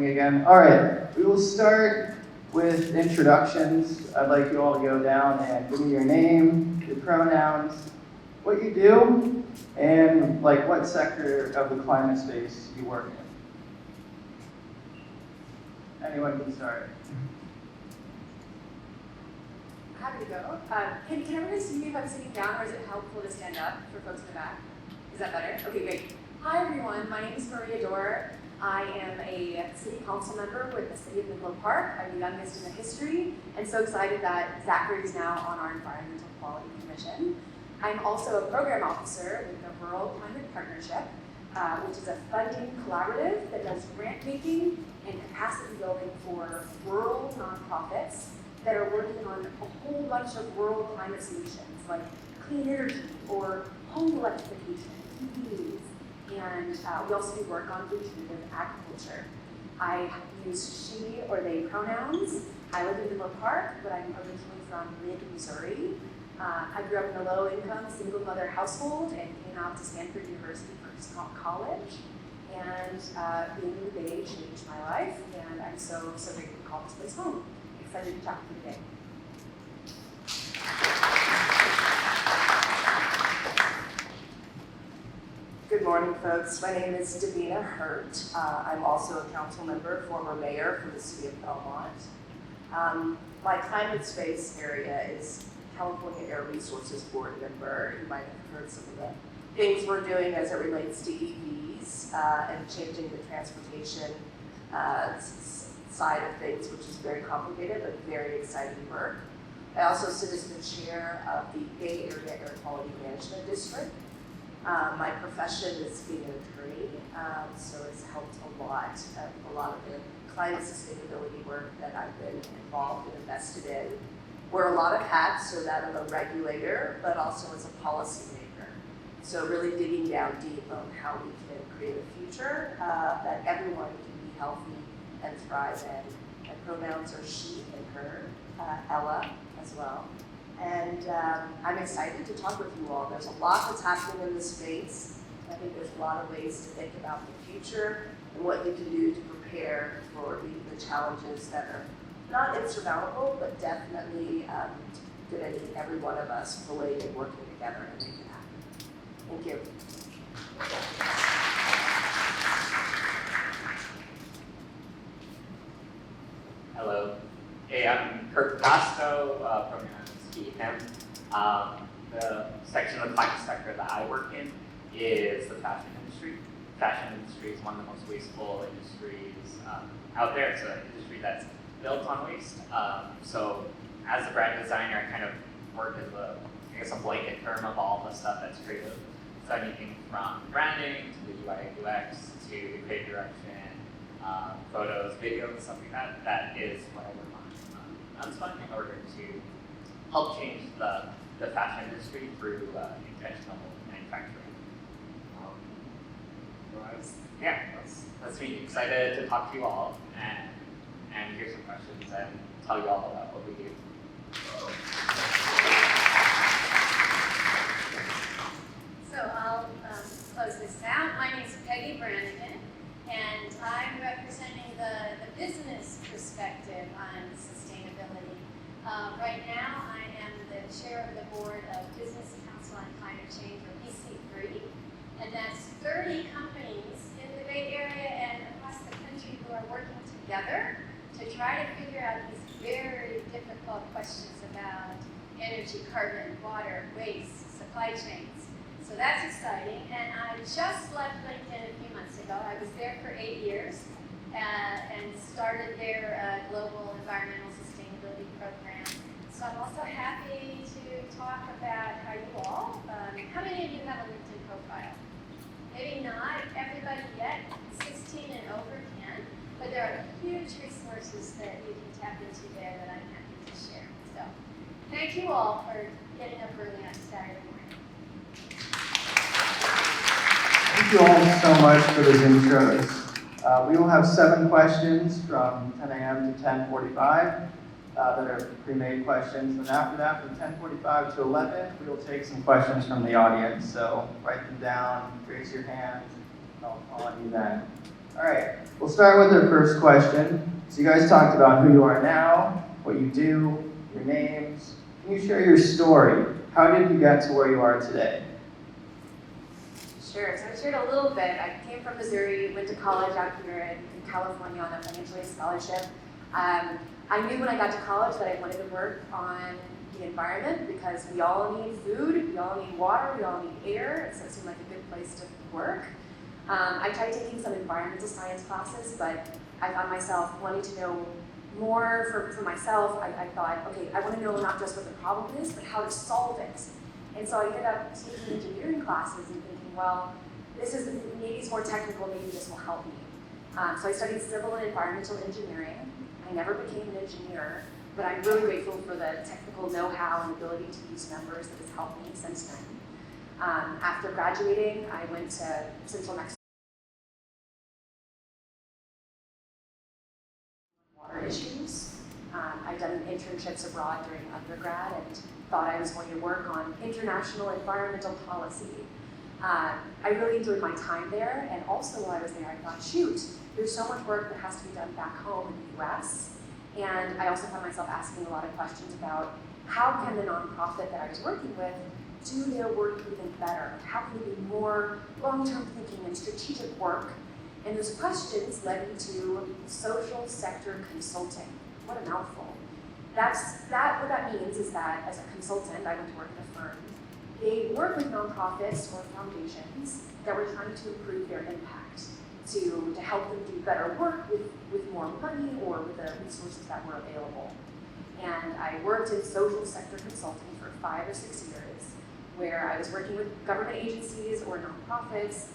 morning again. All right, we will start with introductions. I'd like you all to go down and give me your name, your pronouns, what you do, and like what sector of the climate space you work in. Anyone can start. Happy to go. Can everybody see me if I'm sitting down, or is it helpful to stand up for folks in the back? Is that better? Okay, great. Hi everyone, my name is Doerr. I am a city council member with the city of Menlo Park. I'm the youngest in the history, and so excited that Zachary is now on our Environmental Quality Commission. I'm also a program officer with the Rural Climate Partnership, which is a funding collaborative that does grant making and capacity building for rural nonprofits that are working on a whole bunch of rural climate solutions like clean energy or home electrification, EVs, and we also do work on regenerative agriculture. I use she or they pronouns. I live in Menlo Park, but I'm originally from Missouri. I grew up in a low-income, single-mother household and came out to Stanford University for college. And being in the Bay changed my life, and I'm so grateful to call this place home. Excited to talk to you today. Good morning, folks. My name is Davina. I'm also a council member, former mayor for the city of Belmont. My climate space area is California Air Resources Board member. You might have heard some of the things we're doing as it relates to EVs and changing the transportation side of things, which is very complicated but very exciting work. I also sit as the chair of the Bay Area Air Quality Management District. My profession is being an attorney, so it's helped a lot of the climate sustainability work that I've been involved and invested in. Wear a lot of hats, so that of a regulator, but also as a policymaker. So really digging down deep on how we can create a future that everyone can be healthy and thrive in. My pronouns are she and her, Ella as well. And I'm excited to talk with you all. There's a lot that's happening in this space. I think there's a lot of ways to think about the future and what you can do to prepare for the challenges that are not insurmountable, but definitely gonna need every one of us pulling and working together to make it happen. Thank you. Hello. Hey, I'm Bugasto, pronouns he, him. The section of the climate sector that I work in is the fashion industry. Fashion industry is one of the most wasteful industries out there. It's an industry that's built on waste. So as a brand designer, I kind of work as a blanket term of all the stuff that's creative. So anything from branding to the UI UX to the creative direction, photos, videos, stuff like that. That is what I work on Unspun in order to help change the fashion industry through intentional manufacturing. That's me. Excited to talk to you all and hear some questions and tell you all about what we do. So I'll close this out. My name is Peggy Brannigan, and I'm representing the business perspective on sustainability. Right now, I am the chair of the board of Business Council on Climate Change, or BC3, and that's 30 companies in the Bay Area and across the country who are working together to try to figure out these very difficult questions about energy, carbon, water, waste, supply chains. So that's exciting. And I just left LinkedIn a few months ago. I was there for 8 years and started their global environmental sustainability program. So I'm also happy to talk about how you all, how many of you have a LinkedIn profile? Maybe not everybody yet, 16 and over can, but there are huge resources that you can tap into there that I'm happy to share. So thank you all for getting up early on Saturday morning. Thank you all so much for those intros. We will have 7 questions from 10 a.m. to 10:45 that are pre-made questions. And after that, from 10:45 to 11, we will take some questions from the audience. So write them down, raise your hand, and I'll call on you then. All right, we'll start with our first question. So you guys talked about who you are now, what you do, your names. Can you share your story? How did you get to where you are today? Sure, so I shared a little bit. I came from Missouri, went to college out here in California on a financial aid scholarship. I knew when I got to college that I wanted to work on the environment because we all need food, we all need water, we all need air, so it seemed like a good place to work. I tried taking some environmental science classes, but I found myself wanting to know more for myself. I thought, okay, I want to know not just what the problem is, but how to solve it. And so I ended up taking engineering classes and thinking, well, maybe it's more technical, maybe this will help me. So I studied civil and environmental engineering. I never became an engineer, but I'm really grateful for the technical know-how and ability to use numbers that has helped me since then. After graduating, I went to Central Mexico. Water issues. I've done internships abroad during undergrad and thought I was going to work on international environmental policy. I really enjoyed my time there, and also while I was there, I thought, shoot, there's so much work that has to be done back home in the US. And I also found myself asking a lot of questions about how can the nonprofit that I was working with do their work even better? How can they be more long-term thinking and strategic work? And those questions led me to social sector consulting. What a mouthful. What that means is that as a consultant, I went to work at a firm. They work with nonprofits or foundations that were trying to improve their impact, to help them do better work with more money or with the resources that were available. And I worked in social sector consulting for 5 or 6 years, where I was working with government agencies or nonprofits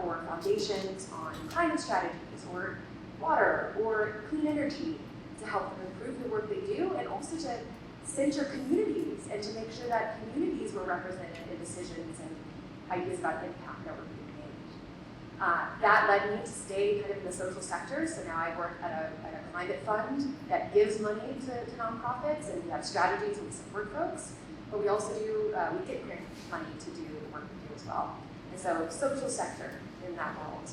or foundations on climate strategies or water or clean energy to help them improve the work they do, and also to center communities and to make sure that communities were represented in decisions and ideas about impact that were being made. That led me to stay kind of in the social sector, so now I work at a climate fund that gives money to nonprofits, and we have strategies and we support folks, but we also do, we get grant money to do the work we do as well. And so social sector in that world.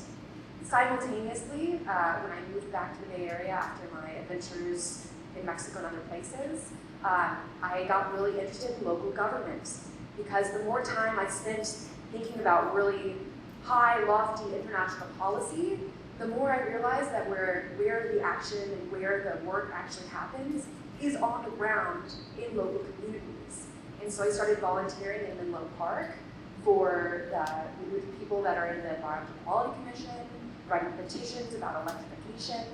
Simultaneously, when I moved back to the Bay Area after my adventures in Mexico and other places, I got really interested in local government, because the more time I spent thinking about really high, lofty international policy, the more I realized that where the action and where the work actually happens is on the ground in local communities. And so I started volunteering in Menlo Park with people that are in the Environmental Quality Commission, writing petitions about electrification.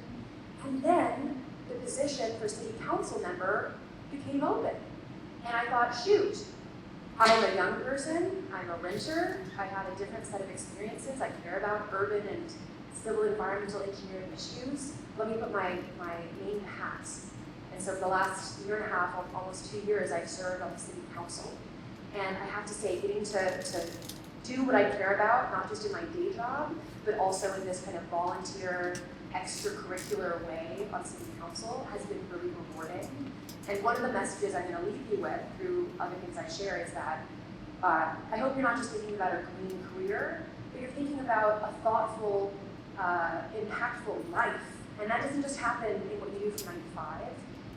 And then the position for city council member became open. And I thought, shoot, I'm a young person, I'm a renter, I have a different set of experiences, I care about urban and civil environmental engineering issues. Let me put my main hat. And so for the last year and a half, almost 2 years, I've served on the city council. And I have to say, getting to do what I care about, not just in my day job, but also in this kind of volunteer, extracurricular way on city council has been really rewarding. And one of the messages I'm going to leave you with through other things I share is that I hope you're not just thinking about a green career, but you're thinking about a thoughtful, impactful life. And that doesn't just happen in what you do from 9 to 5.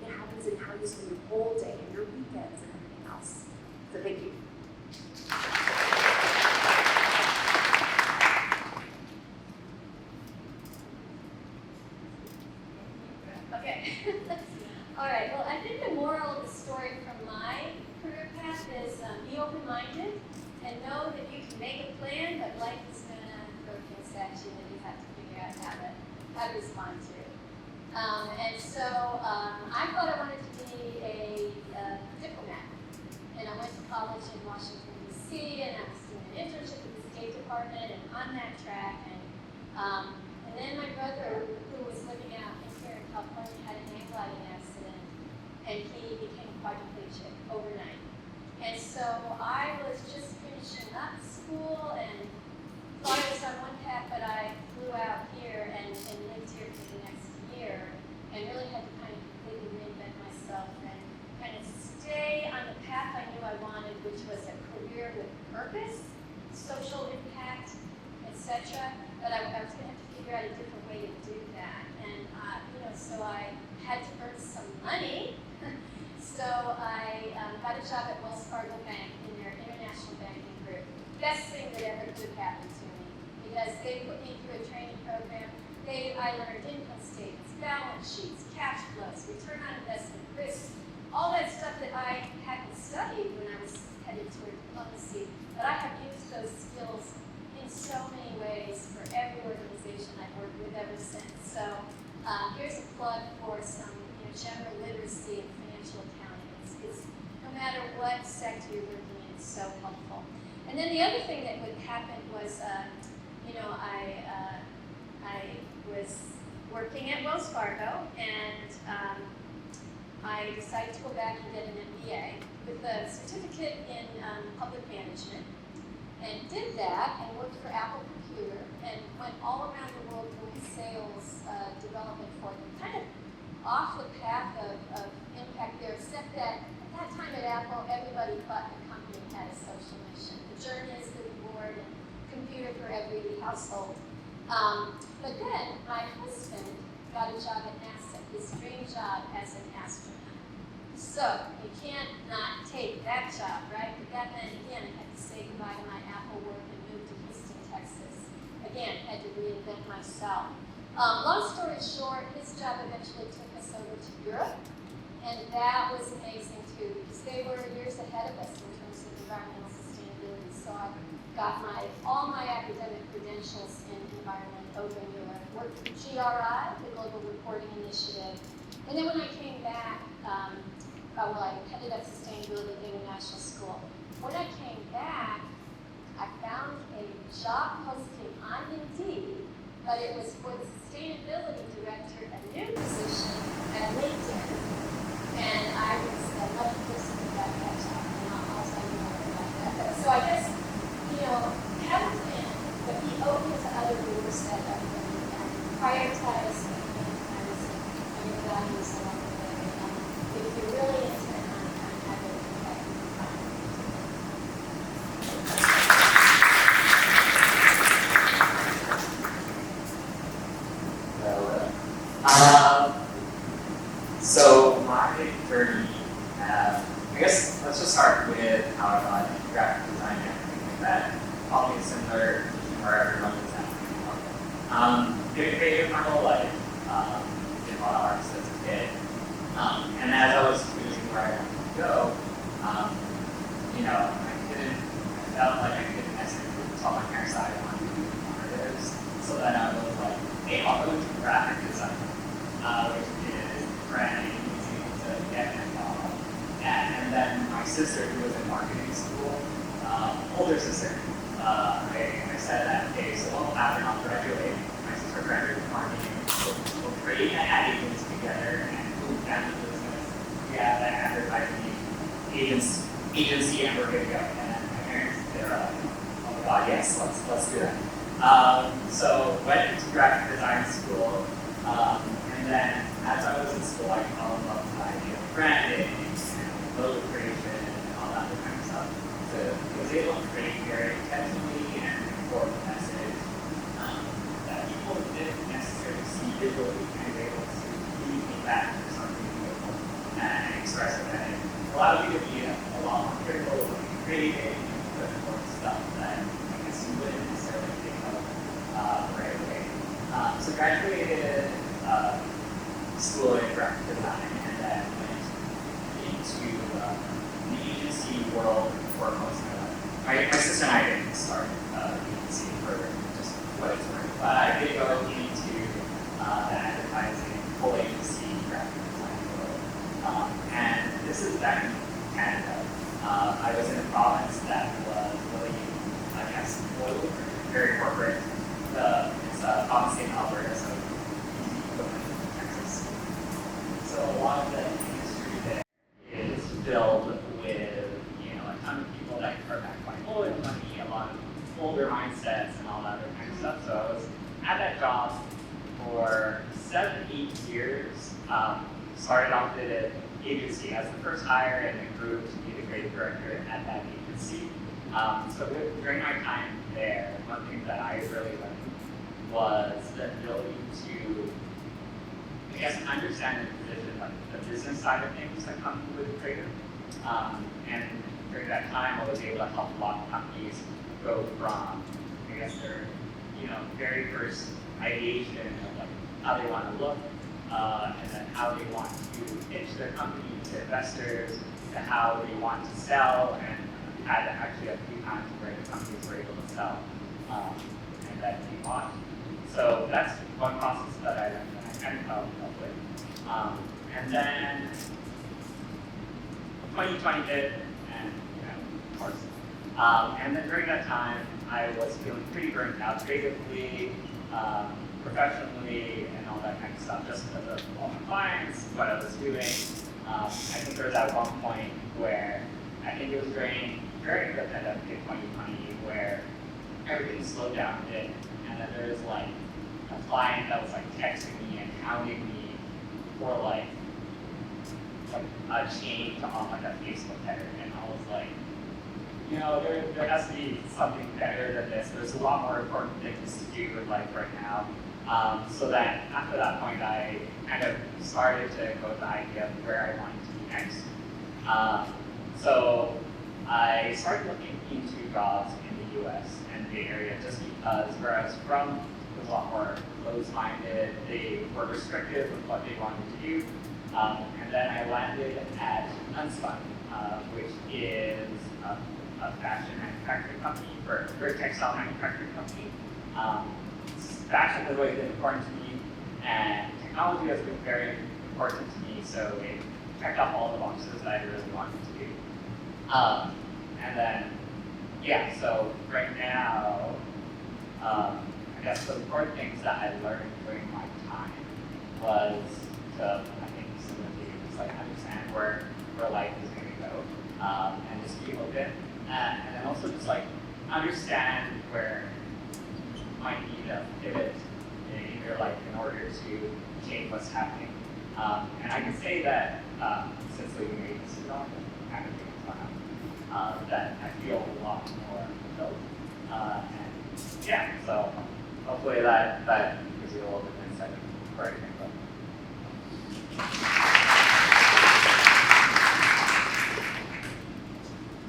It happens in how you spend your whole day and your weekends and everything else. So thank you. Okay. All right. Well, I think the moral of the story from my career path is be open-minded and know that you can make a plan, but life is going to throw things at you and you have to figure out how to respond to it. And so I thought I wanted to be a diplomat. And I went to college in Washington, D.C., and I was doing an internship with the State Department and on that track. And then my brother, who was living out here in California, had an hang gliding accident, and he became quadriplegic overnight. And so I was just finishing up school and thought I was on one path, but I flew out here and lived here for the next year, and really had to kind of completely reinvent myself and kind of stay on the path I knew I wanted, which was a career with purpose, social impact, etc. But I was going to have to figure out a different way to do that. And, so I had to earn some money. So I got a job at Wells Fargo Bank in their international banking group. Best thing that ever could happen to me, because they put me through a training program. I learned income statements, balance sheets, cash flows, return on investment, risk, all that stuff that I hadn't studied when I was headed toward diplomacy. But I have used those skills in so many ways for every organization I've worked with ever since. So here's a plug for some general literacy in financial accounting. It's no matter what sector you're working in, it's so helpful. And then the other thing that would happen was, I was working at Wells Fargo, and I decided to go back and get an MBA with a certificate in public management, and did that and worked for Apple Computer and went all around the world doing sales development for them, kind of off the path of impact there, except that at that time at Apple, everybody thought the company had a social mission. The journalist, the board, and computer for every household. But then my husband got a job at NASA, his dream job as an astronaut. So you can't not take that job, right? But that meant, again, I had to say goodbye to my Apple work and move to Houston, Texas. Again, had to reinvent myself. Long story short, his job eventually took us over to Europe, and that was amazing too, because they were years ahead of us in terms of environmental sustainability. So I got all my academic credentials in environment over in Europe. Worked for GRI, the Global Reporting Initiative, and then when I came back, I headed up sustainability at the International School. When I came back, I found a job posting on Indeed, but it was for the sustainability director, a new position at LinkedIn. And I was lucky person who got that job, and I'll tell you more about that. So I guess, have a plan, but be open to other doors that are going and prioritize and your values along the way. If you're really intent on having an impact in the environment. So my journey, I guess let's just start with how I got into graphic design and everything like that. Probably similar to where everyone is at. Been creative my whole life, did a lot of arts as a kid. And as I was choosing where I wanted to go, I felt like I couldn't necessarily tell my parents that I wanted to be monitors. So then I was like, hey, I'll go into graphic design, which is brand easy to get involved. And then my sister, who was in marketing school, older sister, I said that, okay, so what will happen? I'll graduate. My sister graduated with marketing. We'll create an ad agency together and move down to business. We have an advertising agency and we're good to go. And then my parents, they're like, oh my God, yes, let's do that. So went into graphic design school, and then as I was in school, I fell in love with the idea of branding and logo creation and all that other kind of stuff. So I was able to create very intentionally and important message that people didn't necessarily see visually, and they were able to communicate that to something beautiful and express it. And allowed me to be a lot more critical of creating and important stuff that I guess you wouldn't necessarily think of right away. So graduated school in graphic design, and then went into the agency world for most of my life. My sister and I didn't start the agency for just what it's worth, but I did go into the advertising full agency graphic design world. And this is back in Canada. I was in a province that was really, I guess, very corporate. It's a province in Alberta, so Texas. So a lot of the industry there is filled with, a ton of people that are backed by older money, a lot of older mindsets and all that other kind of stuff. So I was at that job for 7-8 years. Started off at an agency as the first hire and then grew to be the creative director at that agency. So during my time there, one thing that I really learned was the ability to, I guess, understand the position, like the business side of things that come with a trader. And during that time, I was able to help a lot of companies go from, I guess, their, very first ideation of like how they want to look, and then how they want to pitch their company to investors, to how they want to sell, and had actually a few times where the companies were able to sell, and then be bought. So that's one process that I learned and I kind of fell in love with. And then 2020 hit, and of course. And then during that time, I was feeling pretty burnt out creatively, professionally, and all that kind of stuff, just because of all my clients, what I was doing. I think there was at one point where I think it was during the pandemic in 2020 where everything slowed down a bit, and then there was like a client that was like texting me and hounding me for like a change on like a Facebook header, and I was like, there has to be something better than this. There's a lot more important things to do in life right now. So that after that point, I kind of started to go with the idea of where I wanted to be next. So I started looking into jobs in the U.S. and the Bay Area just because where I was from was a lot more closed-minded. They were restrictive with what they wanted to do. And then I landed at Unspun, which is a fashion manufacturing company, or a textile manufacturing company. Fashion has always been important to me, and technology has been very important to me, so it checked off all the boxes that I really wanted to do. And then, so right now, I guess the important things that I learned during my time was to, I think, simply just like understand where life is going to go, and just be open, and then also just like understand where you might need a pivot in your life in order to change what's happening. And I can say that since leaving agency, kind of things that I feel a lot more fulfilled. And so hopefully that gives you a little bit of insight of where I think about.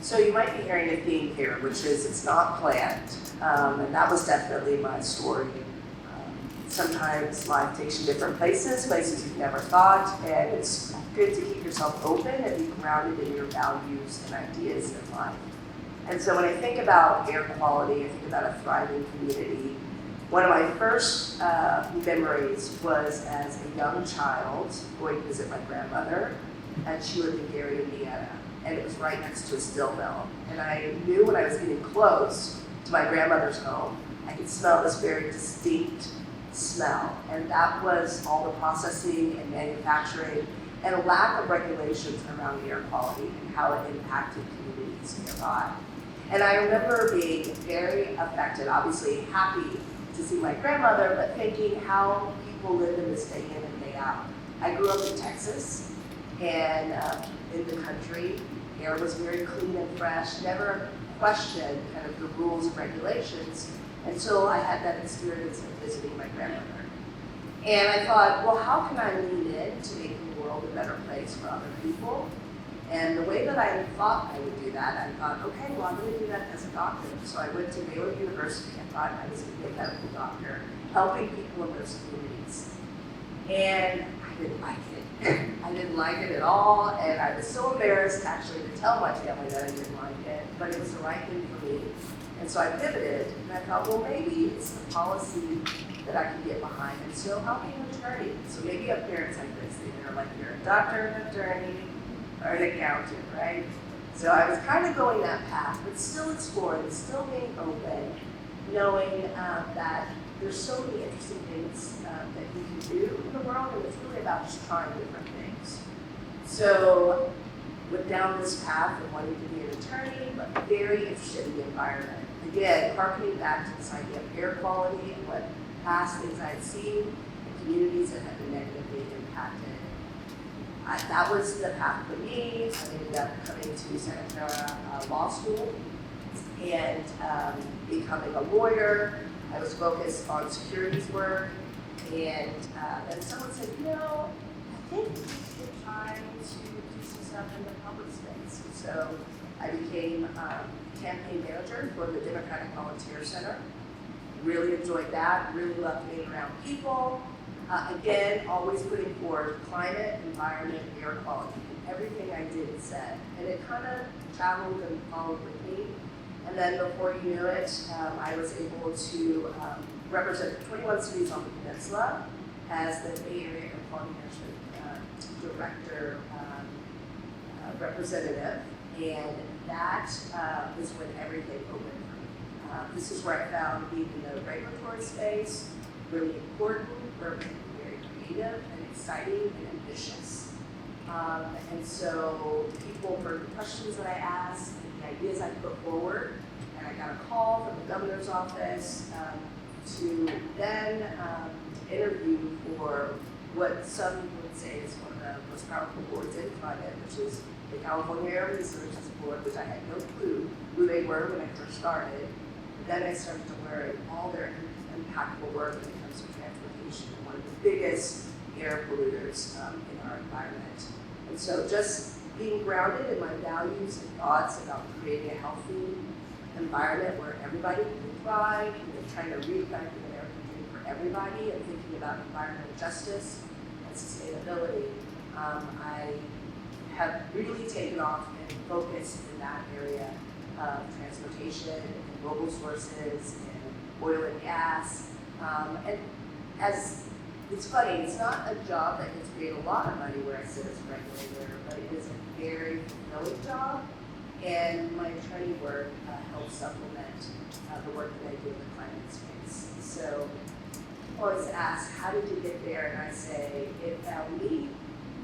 So you might be hearing a theme here, which is it's not planned, and that was definitely my story. Sometimes life takes you different places you've never thought, and it's good to keep yourself open and be grounded in your values and ideas in life. And so when I think about air quality, I think about a thriving community. One of my first memories was as a young child going to visit my grandmother, and she lived in Gary, Indiana, and it was right next to a steel mill. And I knew when I was getting close to my grandmother's home, I could smell this very distinct smell, and that was all the processing and manufacturing and a lack of regulations around air quality and how it impacted communities nearby. And I remember being very affected, obviously happy to see my grandmother, but thinking how people live in this day in and day out. I grew up in Texas, and in the country, air was very clean and fresh, never questioned kind of the rules and regulations until I had that experience of visiting my grandmother. And I thought, well, how can I lean in to make the world a better place for other people? And the way that I thought I would do that, I thought, okay, well, I'm going to do that as a doctor. So I went to Baylor University. I thought I was going to be a medical doctor, helping people in those communities. And I didn't like it. I didn't like it at all, and I was so embarrassed actually to tell my family that I didn't like it, but it was the right thing for me. And so I pivoted, and I thought, well, maybe it's the policy that I can get behind. And so I'll be an attorney. So maybe you have parents like this, they're like, you're a doctor, an attorney, or an accountant, right? So I was kind of going that path, but still exploring, still being open, knowing that there's so many interesting things that you can do in the world, and it's really about just trying different things. So went down this path of wanting to be an attorney, but very interested in the environment. Again, harkening back to this idea of air quality and what past things I had seen in communities that had been negatively impacted. That was the path for me. I ended up coming to Santa Clara Law School and becoming a lawyer, I was focused on securities work, and then someone said, you know, I think you should try to do some stuff in the public space. So I became campaign manager for the Democratic Volunteer Center. Really enjoyed that, really loved being around people. Again, always putting forward climate, environment, air quality. Everything I did said, and it kind of traveled and followed with me. And then before you knew it, I was able to represent 21 cities on the peninsula as the Bay Area Air Quality Management Director representative, and that is when everything opened for me. This is where I found being in the regulatory space really important, very creative and exciting and ambitious. And so people heard the questions that I asked, and the ideas I put forward, and I got a call from the governor's office to then interview for what some would say is one of the most powerful boards in climate, which is the California Air Resources Board, which I had no clue who they were when I first started. Then I started to learn all their impactful work when it comes to transportation, one of the biggest air polluters in our environment. And so just being grounded in my values and thoughts about creating a healthy environment where everybody can thrive, and trying to reignite the American dream for everybody, and thinking about environmental justice and sustainability, I have really taken off and focused in that area of transportation and global sources and oil and gas. And as it's funny, it's not a job that gets paid a lot of money where I sit as a regulator, but it is a very fulfilling job. And my attorney work helps supplement the work that I do in the climate space. So I always ask, how did you get there? And I say, it found me.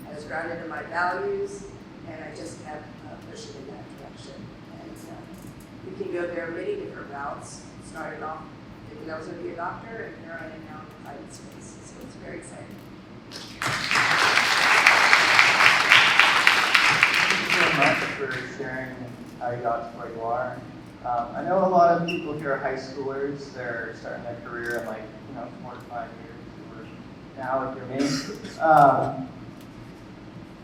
I was grounded in my values, and I just kept pushing in that direction. And we can go there many different routes. Started off thinking I was going to be a doctor, and here I am now in the climate space. So it's very exciting. Thank you so much for sharing how you got to where you are. I know a lot of people here are high schoolers. They're starting their career in 4 to 5 years, or now if you're me.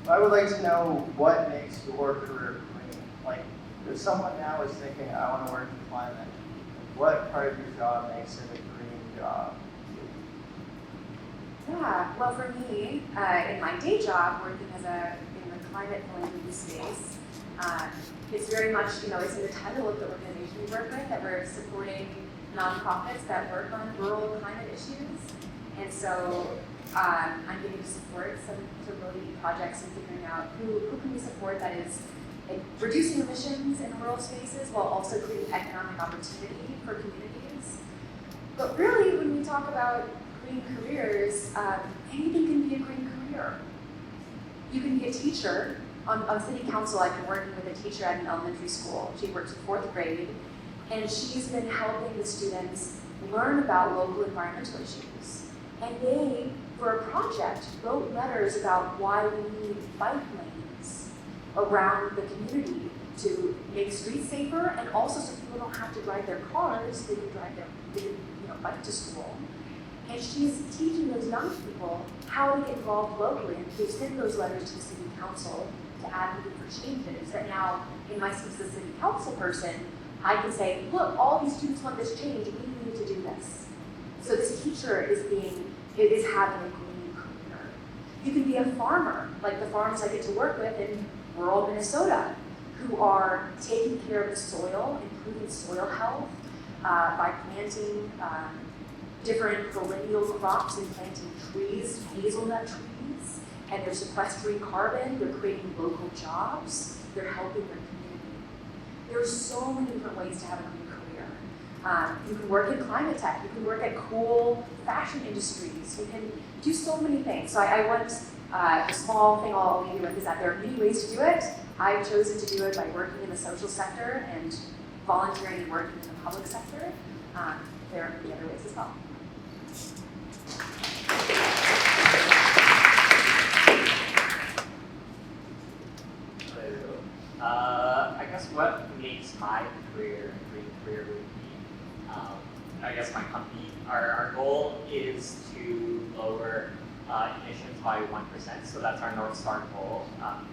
I would like to know what makes your career green. Like, if someone now is thinking, I want to work in climate, what part of your job makes it a green job? Yeah, well, for me, in my day job, working in the climate philanthropy space, it's very much, it's in the title of the organization we work with, that we're supporting nonprofits that work on rural climate issues. And so I'm getting to support some really neat projects and figuring out who can we support that is reducing emissions in rural spaces while also creating economic opportunity for communities. But really, when we talk about green careers, anything can be a green career. You can be a teacher. On city council, I've been working with a teacher at an elementary school. She works in 4th grade, and she's been helping the students learn about local environmental issues. And they, for a project, wrote letters about why we need bike lanes around the community to make streets safer, and also so people don't have to drive their cars, they can drive their bike to school. And she's teaching those young people how to get involved locally, and they've sent those letters to the city council to advocate for changes. That now, in my space as a city council person, I can say, look, all these students want this change, we need to do this. So this teacher is having a green career. You can be a farmer, like the farmers I get to work with in rural Minnesota, who are taking care of the soil, improving soil health by planting different perennial crops and planting trees, hazelnut trees, and they're sequestering carbon, they're creating local jobs, they're helping their community. There are so many different ways to have a green career. You can work in climate tech, you can work at cool fashion industries, you can do so many things. So I want, the small thing I'll leave you with is that there are many ways to do it. I've chosen to do it by working in the social sector and volunteering and working in the public sector. There are many other ways as well. I guess what makes my career a great career would be I guess my company, our goal is to lower emissions by 1%. So that's our North Star goal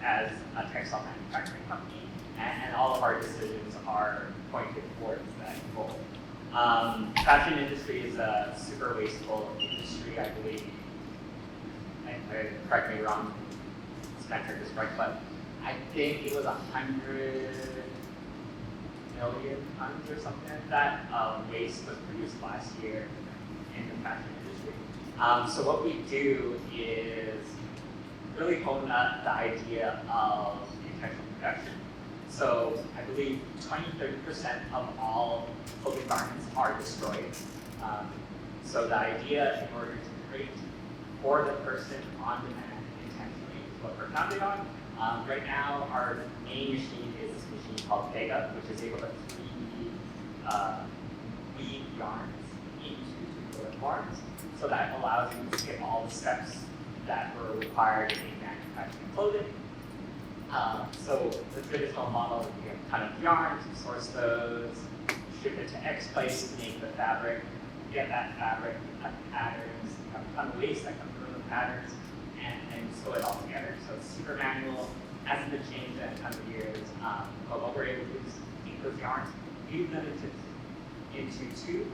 as a textile manufacturing company, and all of our decisions are pointed towards that goal. Fashion industry is a super wasteful industry, I believe. Correct me wrong, Spencer is right, but I think it was 100 million tons or something like that waste was produced last year in the fashion industry. So what we do is really hone up the idea of intentional production. So I believe 20-30% of all clothing garments are destroyed. So the idea, in order to create for the person on demand intentionally, is what we're founded on. Right now, our main machine is this machine called Vega, which is able to 3D weave yarns into tubular forms. So that allows you to skip all the steps that were required in manufacturing clothing. So the traditional model, you have kind of yarns, source those, ship it to X place to make the fabric, get that fabric, cut patterns, you have a ton of waste that comes from the patterns, and sew it all together. So it's super manual, hasn't been changed in a ton of years, but what we're able to do is take those yarns, weave them into tubes,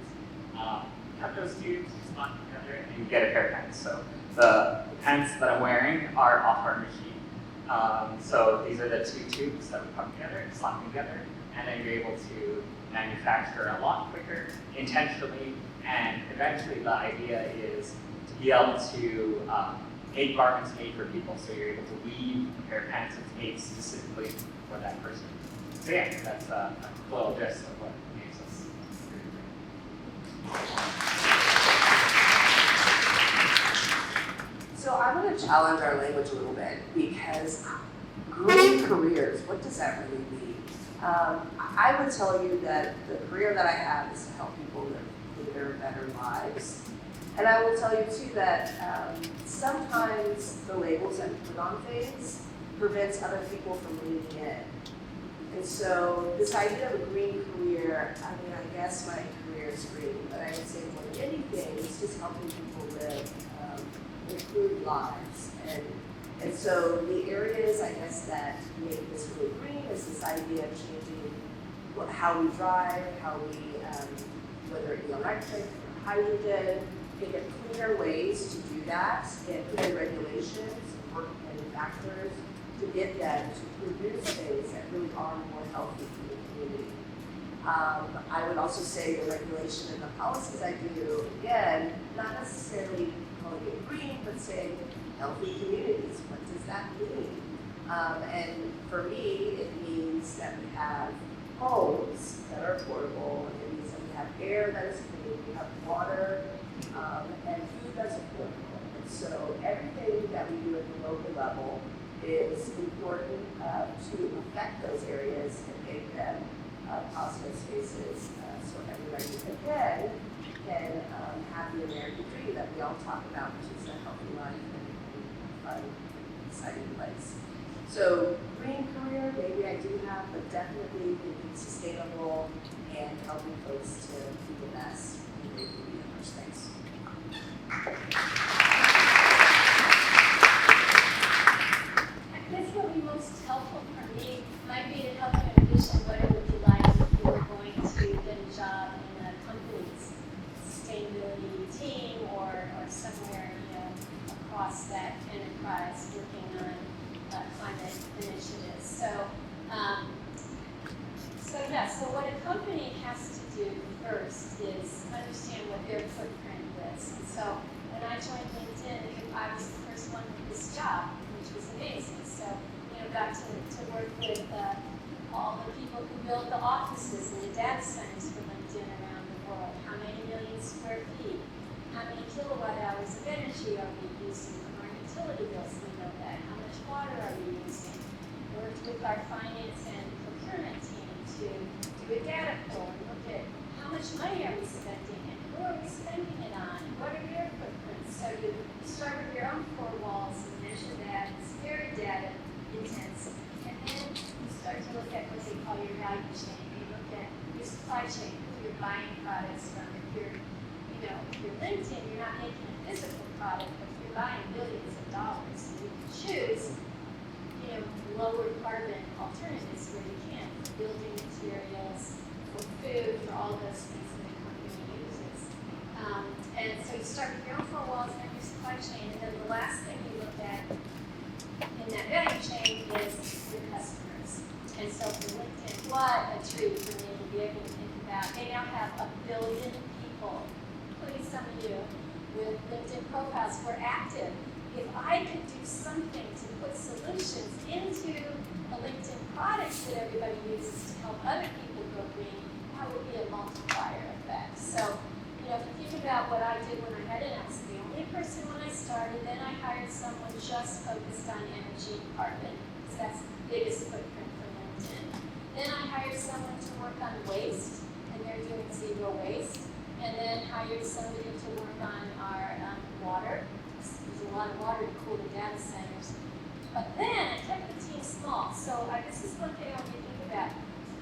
cut those tubes, slot them together, and you get a pair of pants. So the pants that I'm wearing are off our machine. So these are the two tubes that we come together, slot them together, and then you're able to manufacture a lot quicker, intentionally, and eventually the idea is to be able to make garments made for people. So you're able to weave a pair of pants that's made specifically for that person. So yeah, that's a little gist of what makes us really great. So I'm going to challenge our language a little bit, because green careers, what does that really mean? I would tell you that the career that I have is to help people live cleaner, better lives. And I will tell you too that sometimes the labels that we put on things prevents other people from leaning in. And so this idea of a green career, I mean, I guess my career is green, but I would say more than anything, it's just helping people live improved lives. And so the areas, I guess, that make this really green is this idea of changing how we drive, how we, whether it be electric or hydrogen, think of cleaner ways to do that, and put in regulations, work with manufacturers to get them to produce things that really are more healthy for the community. I would also say the regulation and the policies I do, again, not necessarily calling it green, but saying healthy communities. What does that mean? And for me, it means that we have homes that are affordable. It means that we have air that is clean, we have water, and food that's affordable. And so everything that we do at the local level is important to affect those areas and make them positive spaces so everybody again can have the American dream that we all talk about, which is a healthy life and a fun, exciting place. So green career, maybe I do have, but definitely being sustainable and helping folks to be the best and they can be in their space. I guess what would be most helpful for me might be to help you envision what it would be like if you were going to get a job in a company's sustainability team or somewhere, across that enterprise working on climate initiatives. So what a company has to do first is understand what their footprint is. And so when I joined LinkedIn, I was the first one with this job, which was amazing. So, got to work with all the people who built the offices and the data centers for LinkedIn around the world. How many million square feet? How many kilowatt hours of energy are we using from our utility bills? We know that. How much water are we using? Worked with our finance and procurement team to do a data poll and look at how much money are we spending and who are we spending it on and what are their footprints. So you start with your own four walls and measure that. It's very data intense. And then you start to look at what they call your value chain. You look at your supply chain, who are your buying products from. If you're LinkedIn, you're not making a physical product, but you're buying billions of dollars. So you can choose, lower carbon alternatives where you can, for building materials, for food, for all those things that a company uses. And so you start with your own four walls and your supply chain, and then the last thing you look at in that value chain is your customers. And so for LinkedIn, what a treat for me to be able to think about. They now have 1 billion people, including some of you, with LinkedIn profiles who are active. If I could do something to put solutions into a LinkedIn product that everybody uses to help other people go green, that would be a multiplier effect. So, if you think about what I did when I had it, I was the only person when I started. Then I hired someone just focused on energy and carbon, because that's the biggest footprint for LinkedIn. Then I hired someone to work on waste, and they're doing zero waste. And then hired somebody to work on our water. There's a lot of water to cool the data centers. But then I kept the team small. So this is one thing I want you to think about.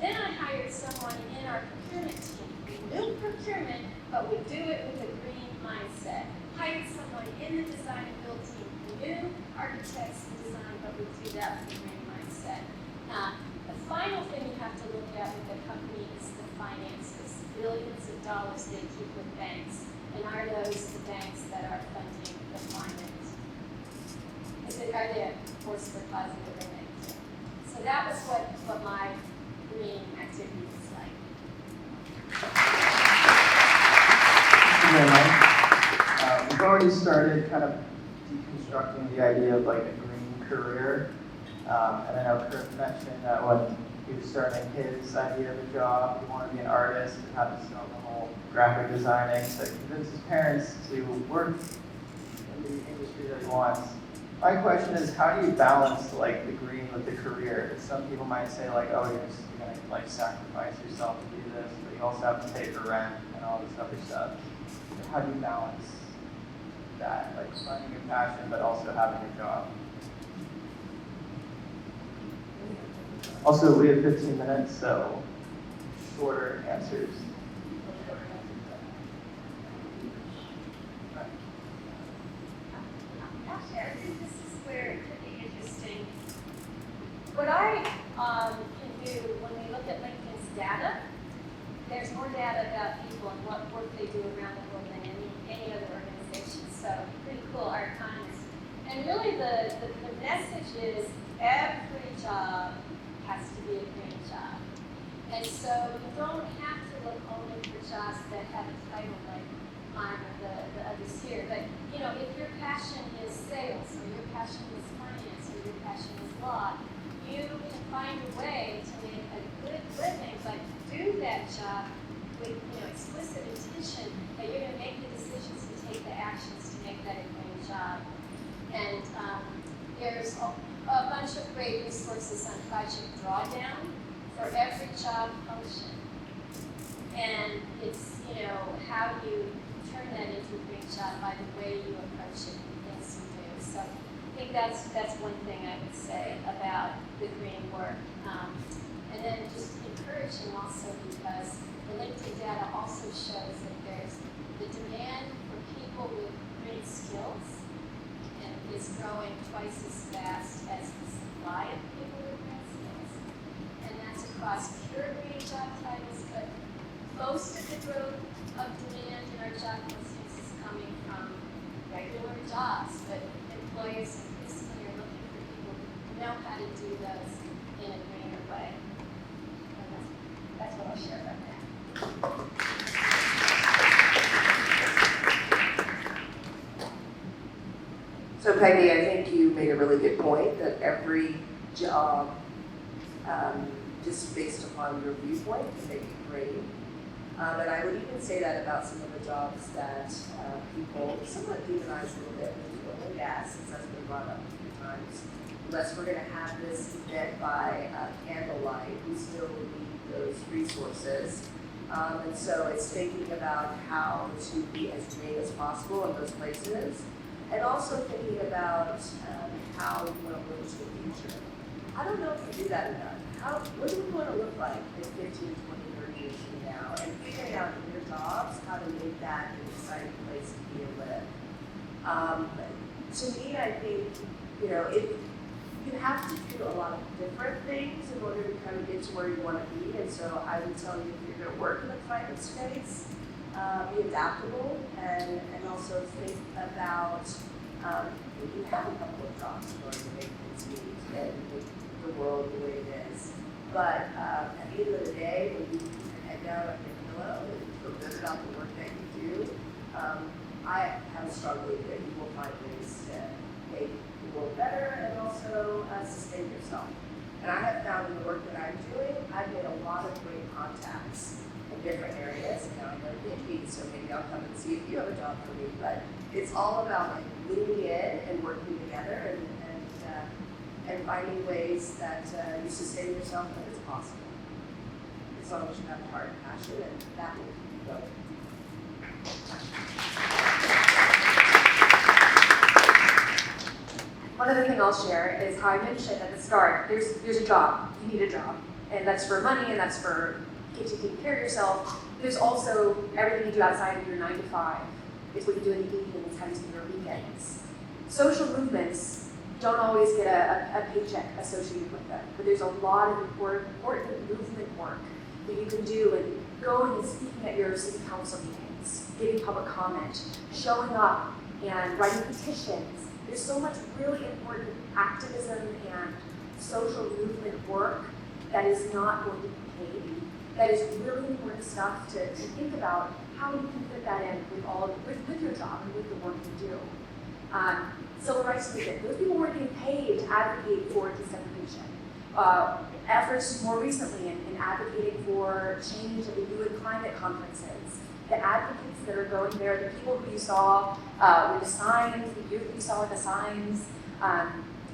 Then I hired someone in our procurement team. We knew procurement, but we do it with a green mindset. Hired someone in the design and build team. We knew architects and design, but we do that with a green mindset. The final thing you have to look at with the company is the finances. Billions of dollars they keep with banks. And are those the banks that are funding the climate? Are they a force for positive or negative? So that was what my green activity was like. Thank you very much. We've already started kind of deconstructing the idea of like a green career. And I know Kurt mentioned that when he was starting his idea of a job, he wanted to be an artist and had to start the whole graphic designing to convince his parents to work in the industry that he wants. My question is, how do you balance like the green with the career? Some people might say like, oh, you're gonna like sacrifice yourself to do this, but you also have to pay for rent and all this other stuff. So how do you balance that, like finding your passion but also having a job? Also, we have 15 minutes, so shorter answers. This is where it could be interesting. What I can do when we look at LinkedIn's data, there's more data about people and what work they do around the world than any other organization. So pretty cool, our economists. And really the message is every job has to be a green job. And so you don't have to look only for jobs that have a title like mine or the others here. But if your passion is sales, or your passion is finance, or your passion is law, you can find a way to make a good living, but do that job with explicit intention that you're going to make the decisions and take the actions to make that a green job. And there's a bunch of great resources on Project Drawdown for every job function. And it's, how you turn that into a green job by the way you approach it and things you do. So I think that's one thing I would say about the green work. And then just encouraging also, because the LinkedIn data also shows that there's the demand for people with green skills and is growing twice as fast as the supply of people with green skills. And that's across pure green job titles, but most of the growth of demand in our job listings is coming from regular jobs, but employers increasingly are looking for people who know how to do those in a greener way. And that's what I'll share about that. So Peggy, I think you made a really good point that every job, just based upon your viewpoint, can make it green. And I would even say that about some of the jobs that people somewhat demonize a little bit with oil and gas, since that's been brought up a few times. Unless we're going to have this event by candlelight, we still need those resources. And so it's thinking about how to be as green as possible in those places. And also thinking about how we want to look to the future. I don't know if we do that enough. What do we want to look like in 15, 20, 30 years from now? now and figuring out in your jobs how to make that an exciting place to be and live. To me, I think, you have to do a lot of different things in order to kind of get to where you want to be. And so I would tell you, if you're going to work in the climate space, be adaptable and also think about you have a couple of jobs in order to make things meet and make the world the way it is. But at the end of the day, when you put your head down on your pillow and you feel good about the work that you do, I have a strong belief that you will find ways to make the world better and also sustain yourself. And I have found in the work that I'm doing, I've made a lot of great contacts in different areas. Now I'm going to be, so maybe I'll come and see if you have a job for me. But it's all about like leaning in and working together and finding ways that you sustain yourself when it's possible. As long as you have a heart and passion, and that will keep you going. One other thing I'll share is how I mentioned at the start, there's a job, you need a job. And that's for money and that's for taking care of yourself. There's also everything you do outside of your 9 to 5. It's what you do in the evenings, how you spend your weekends. Social movements don't always get a paycheck associated with them, but there's a lot of important movement work that you can do, and going and speaking at your city council meetings, giving public comment, showing up and writing petitions. There's so much really important activism and social movement work that is not going to be paid. That is really important stuff to think about how you can fit that in with your job and with the work you do. Civil rights movement, those people weren't getting paid to advocate for desegregation. Efforts more recently in advocating for change at the UN climate conferences. The advocates that are going there, the people who you saw with the signs, the youth you saw with the signs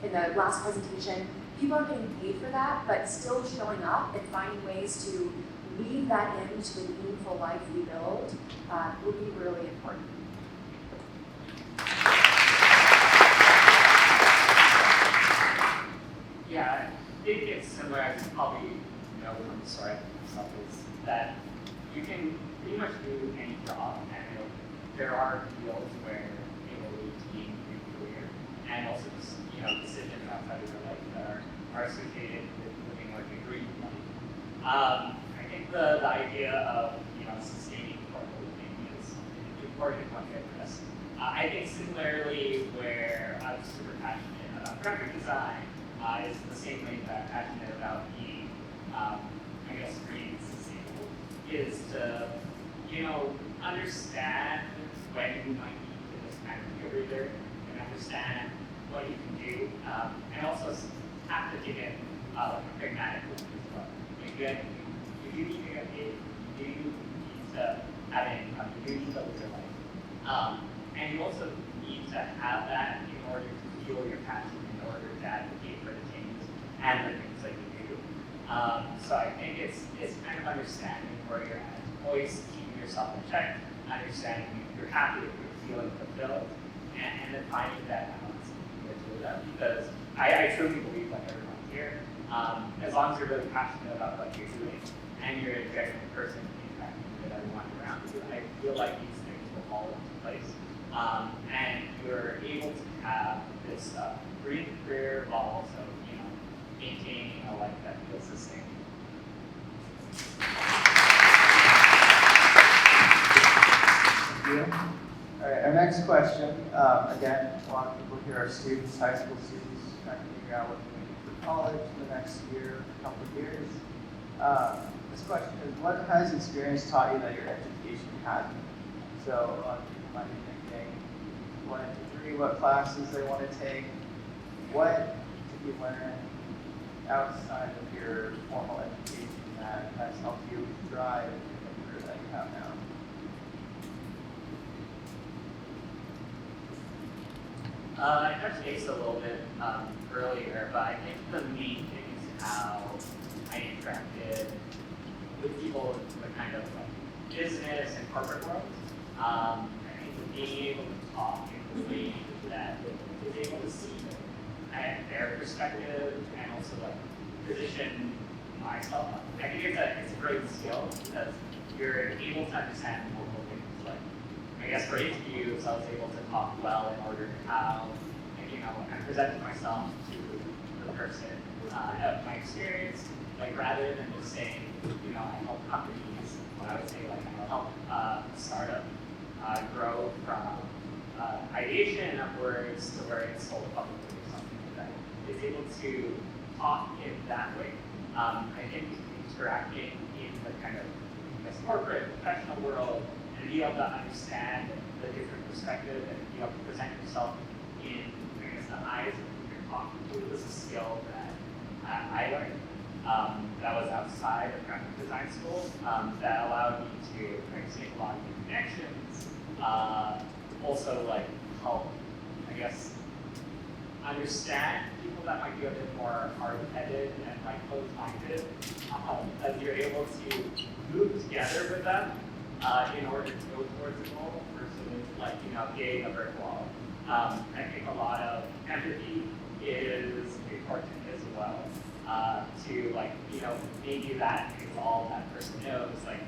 in the last presentation, people aren't getting paid for that, but still showing up and finding ways to weave that into the meaningful life we build would be really important. Yeah, I think it's similar, as you probably know from the story myself, is that you can pretty much do any job, and there are fields where it will lead to being your career, and also decisions outside of your life that are associated with living like a dream life. I think the idea of sustaining corporate living is an important one to address. I think similarly, where I'm super passionate about graphic design, is the same way that I'm passionate about being, green and sustainable, is to, understand when you might need this kind of career and understand what you can do, and also have to dig in a pragmatic look as well. You do need to get paid, you do need to have an income, you do need to live your life. And you also need to have that in order to fuel your passion, in order to advocate for the changes and the things that you do. So I think it's kind of understanding where you're at, always keeping yourself in check, understanding you're happy, if you're feeling fulfilled, and then finding that balance with that. Because I truly believe, like everyone here, as long as you're really passionate about what you're doing and you're a genuine person interacting with everyone around you, I feel like these things will fall into place. And you're able to have this green career while also, maintaining a life that feels sustainable. Thank you. All right, our next question, again, a lot of people here are students, high school students, trying to figure out what they're going to do for college in the next year, a couple of years. This question is, what has experience taught you that your education hasn't? So a lot of people might be thinking, 1 to 3, what classes they want to take, what did you learn outside of your formal education that has helped you thrive in the career that you have now? I touched base a little bit earlier, but I think the main thing is how I interacted with people in the kind of like business and corporate world. I think being able to talk in a way that is able to see their perspective and also like position myself. I think it's a great skill because you're able to understand multiple things. Like, I guess for interviews, I was able to talk well in order to how, I presented myself to the person, my experience, like rather than just saying, I help companies, I would say like I help a startup grow from ideation upwards to where it's sold publicly or something like that. It's able to talk in that way. I think interacting in the kind of corporate, professional world and be able to understand the different perspective and be able to present yourself in, the eyes of who you're talking to is a skill that I learned. That was outside of graphic design school. That allowed me to make a lot of new connections. Also, like help, I guess, understand people that might be a bit more hard-headed and like closed-minded, as you're able to move together with them in order to go towards a goal versus like being a brick wall. I think a lot of empathy is important as well. To like maybe that is all that person knows, like,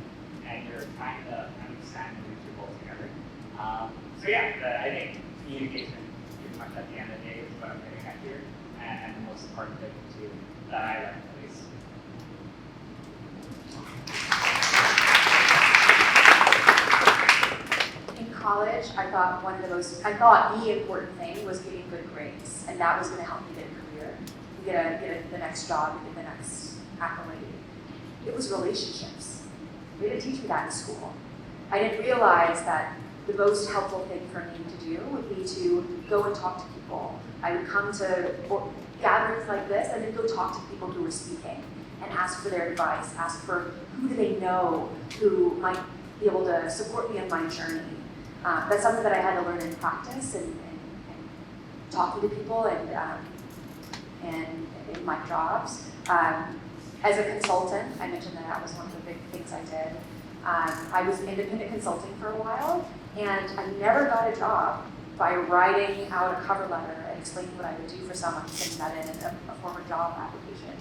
and you're trying to understand and reach your goals together. So yeah, I think communication pretty much at the end of the day is what I'm getting at here, and the most important thing too that I learned at least. In college, I thought the important thing was getting good grades, and that was going to help me get a career, get the next job, get the next accolade. It was relationships. They didn't teach me that in school. I didn't realize that the most helpful thing for me to do would be to go and talk to people. I would come to gatherings like this and then go talk to people who were speaking and ask for their advice, ask for who do they know who might be able to support me in my journey. That's something that I had to learn in practice and talking to people and in my jobs. As a consultant, I mentioned that was one of the big things I did. I was independent consulting for a while, and I never got a job by writing out a cover letter and explaining what I would do for someone, sending that in a former job application.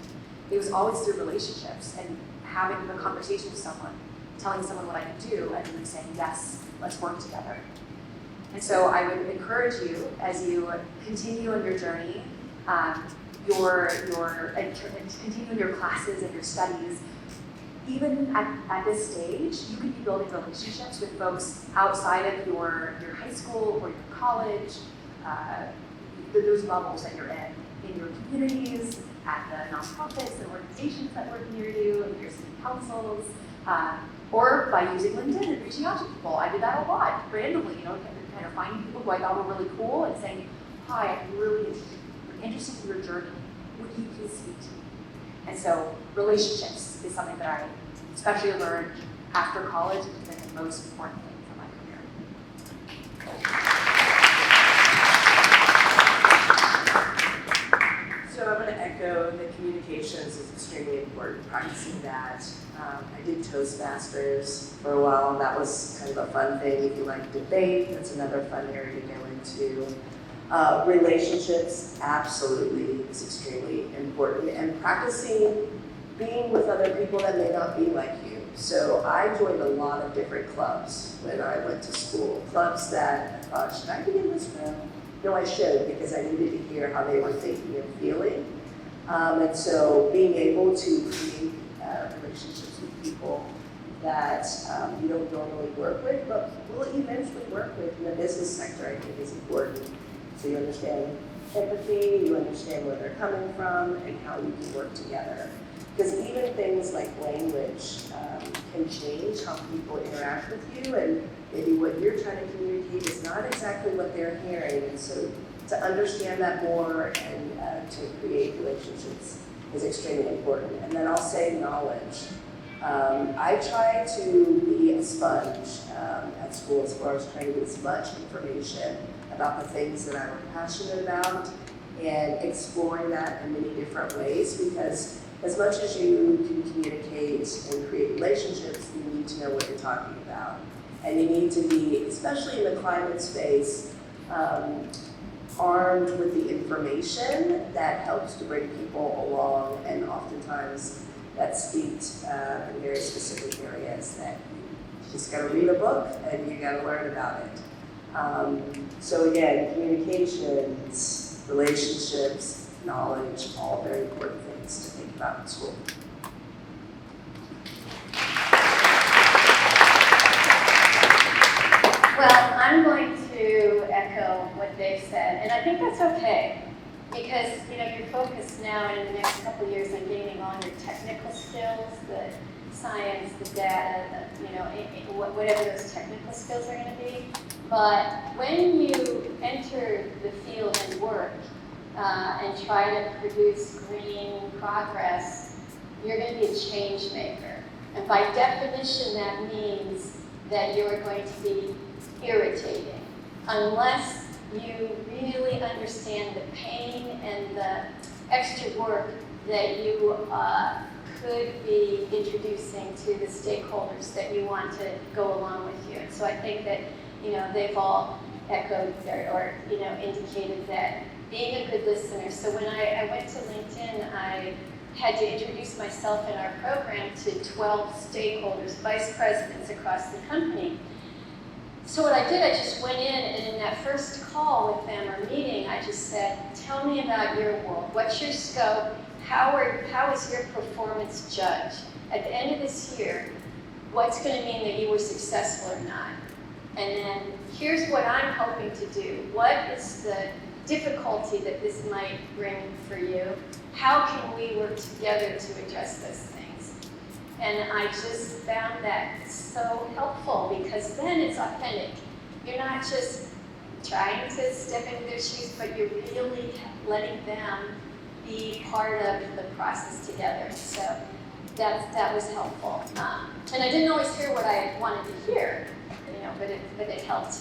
It was always through relationships and having a conversation with someone, telling someone what I could do, and them saying, yes, let's work together. And so I would encourage you, as you continue on your journey, continue in your classes and your studies, even at this stage, you could be building relationships with folks outside of your high school or your college, those levels that you're in your communities, at the nonprofits and organizations that work near you, in your city councils, or by using LinkedIn and reaching out to people. I did that a lot, randomly, kind of finding people who I thought were really cool and saying, hi, I'm really interested in your journey. Would you please speak to me? And so relationships is something that I especially learned after college has been the most important thing for my career. So I'm going to echo the communications is extremely important, practicing that. I did Toastmasters for a while, and that was kind of a fun thing. If you like debate, that's another fun area to go into. Relationships absolutely is extremely important, and practicing being with other people that may not be like you. So I joined a lot of different clubs when I went to school. Clubs that I thought, should I be in this room? No, I should, because I needed to hear how they were thinking and feeling. And so being able to create relationships with people that you don't normally work with, but will eventually work with in the business sector, I think is important. So you understand empathy, you understand where they're coming from, and how you can work together. Because even things like language can change how people interact with you, and maybe what you're trying to communicate is not exactly what they're hearing. And so to understand that more and to create relationships is extremely important. And then I'll say knowledge. I try to be a sponge at school as far as trying to get as much information about the things that I'm passionate about and exploring that in many different ways, because as much as you can communicate and create relationships, you need to know what you're talking about. And you need to be, especially in the climate space, armed with the information that helps to bring people along, and oftentimes that speaks in very specific areas that you just gotta read a book and you gotta learn about it. So again, communications, relationships, knowledge, all very important things to think about in school. Well, I'm going to echo what they've said, and I think that's okay. Because, you're focused now in the next couple of years on gaining all your technical skills, the science, the data, whatever those technical skills are going to be. But when you enter the field and work and try to produce green progress, you're going to be a change maker. And by definition, that means that you're going to be irritating, unless you really understand the pain and the extra work that you could be introducing to the stakeholders that you want to go along with you. And so I think that, they've all echoed or indicated that being a good listener. So when I went to LinkedIn, I had to introduce myself in our program to 12 stakeholders, vice presidents across the company. So what I did, I just went in, and in that first call with them or meeting, I just said, tell me about your world. What's your scope? How is your performance judged? At the end of this year, what's going to mean that you were successful or not? And then here's what I'm hoping to do. What is the difficulty that this might bring for you? How can we work together to address those things? And I just found that so helpful, because then it's authentic. You're not just trying to step into their shoes, but you're really letting them be part of the process together. So that was helpful. And I didn't always hear what I wanted to hear, but it helped.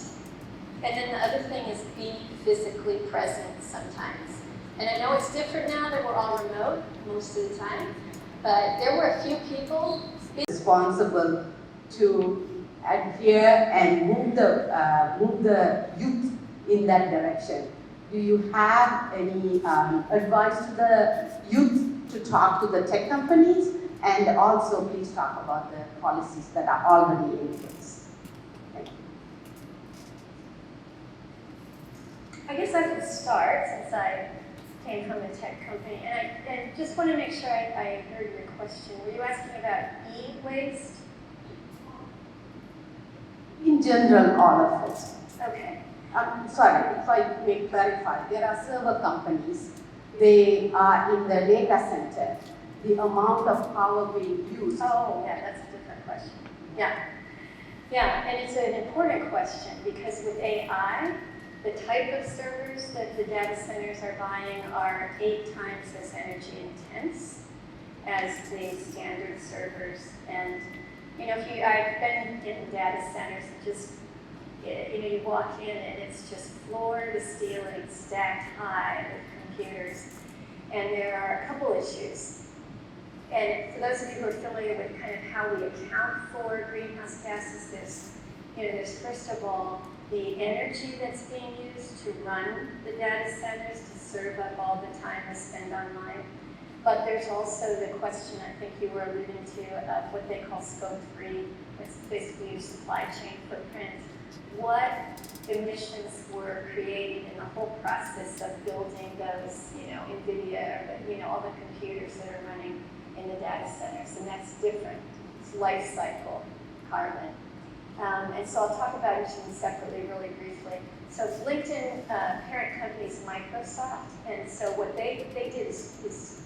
And then the other thing is be physically present sometimes. And I know it's different now that we're all remote most of the time, but there were a few people responsible to adhere and move the youth in that direction. Do you have any advice to the youth to talk to the tech companies? And also, please talk about the policies that are already in place. Thank you. I guess I could start, since I came from a tech company, and I just want to make sure I heard your question. Were you asking about e-waste? In general, all of it. Okay. Sorry, if I may clarify, there are server companies. They are in the data center. The amount of power being used. Oh, yeah, that's a different question. Yeah, and it's an important question, because with AI, the type of servers that the data centers are buying are 8 times as energy intense as the standard servers. And I've been in data centers and just, you walk in and it's just floor to ceiling, stacked high with computers. And there are a couple issues. And for those of you who are familiar with kind of how we account for greenhouse gases, there's first of all the energy that's being used to run the data centers, to serve up all the time we spend online. But there's also the question, I think you were alluding to, of what they call scope 3, it's basically your supply chain footprint. What emissions were created in the whole process of building those, NVIDIA, or all the computers that are running in the data centers, and that's different. It's life cycle carbon. And so I'll talk about each of them separately really briefly. So LinkedIn parent company is Microsoft, and so what they did is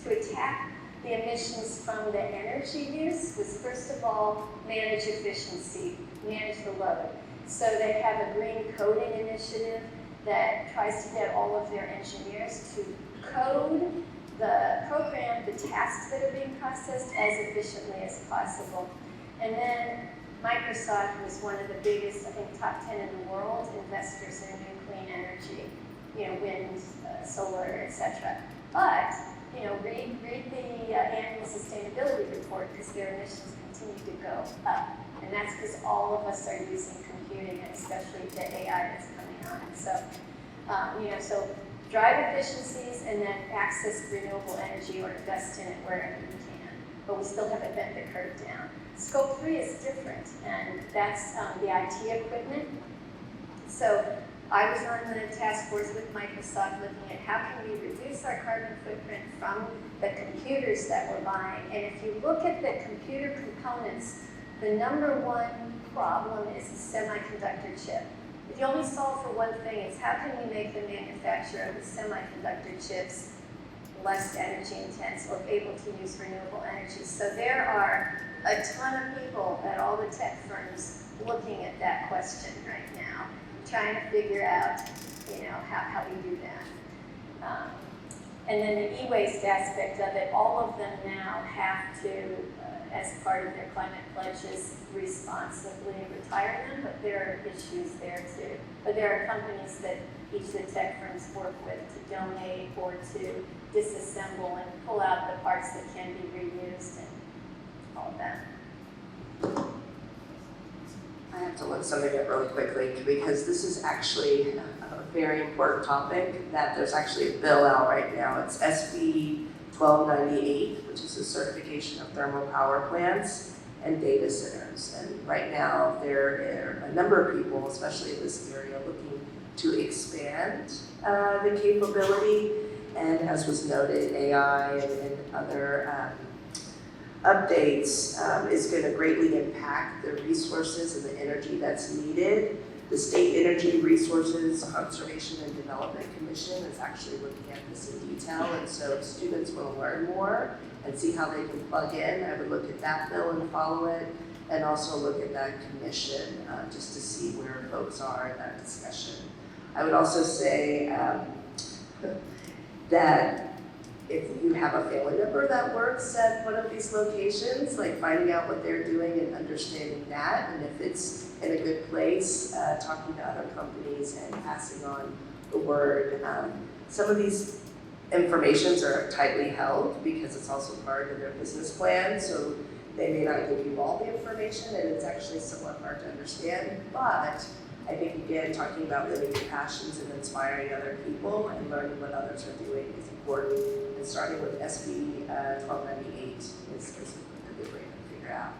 to attack the emissions from the energy use was first of all manage efficiency, manage the load. So they have a green coding initiative that tries to get all of their engineers to code the program, the tasks that are being processed as efficiently as possible. And then Microsoft was one of the biggest, I think, top 10 in the world investors in new clean energy, wind, solar, etc. But, read the annual sustainability report, because their emissions continue to go up. And that's because all of us are using computing, and especially the AI that's coming on. So, so drive efficiencies and then access renewable energy or invest in it wherever you can. but we still haven't bent the curve down. Scope 3 is different, and that's the IT equipment. So I was on the task force with Microsoft looking at how can we reduce our carbon footprint from the computers that we're buying. And if you look at the computer components, the number one problem is the semiconductor chip. If you only solve for one thing, it's how can we make the manufacture of the semiconductor chips less energy intense or able to use renewable energy. So there are a ton of people at all the tech firms looking at that question right now, trying to figure out, how we do that. And then the e-waste aspect of it, all of them now have to, as part of their climate pledges, responsibly retire them, but there are issues there too. But there are companies that each of the tech firms work with to donate or to disassemble and pull out the parts that can be reused and all of that. I have to look something up really quickly because this is actually a very important topic that there's actually a bill out right now. It's SB 1298, which is a certification of thermal power plants and data centers. And right now there are a number of people, especially in this area, looking to expand the capability. And as was noted, AI and other updates is going to greatly impact the resources and the energy that's needed. The State Energy Resources Conservation and Development Commission is actually looking at this in detail, and so if students want to learn more and see how they can plug in, I would look at that bill and follow it, and also look at that commission just to see where folks are in that discussion. I would also say that if you have a family member that works at one of these locations, like finding out what they're doing and understanding that, and if it's in a good place, talking to other companies and passing on the word. Some of these informations are tightly held because it's also part of their business plan, so they may not give you all the information and it's actually somewhat hard to understand, but I think again, talking about living your passions and inspiring other people and learning what others are doing is important. And starting with SB 1298 is a good way to figure out.